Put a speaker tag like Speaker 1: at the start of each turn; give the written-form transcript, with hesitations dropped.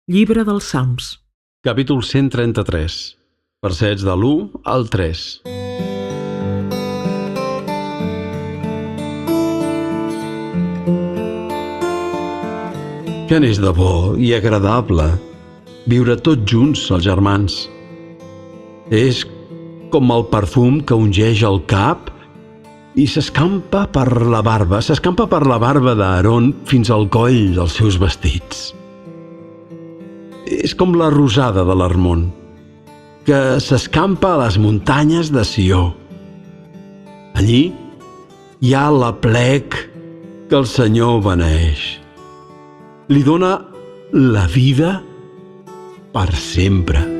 Speaker 1: Llibre dels Salms.
Speaker 2: Capítol 133, versets de l'1 al 3. Que n'és de bo i agradable viure tots junts els germans. És com el perfum que ungeix el cap i s'escampa per la barba d'Aaron fins al coll dels seus vestits. És com la rosada de l'Hermon, que s'escampa a les muntanyes de Sió. Allí hi ha l'aplec que el Senyor beneeix. Li dona la vida per sempre.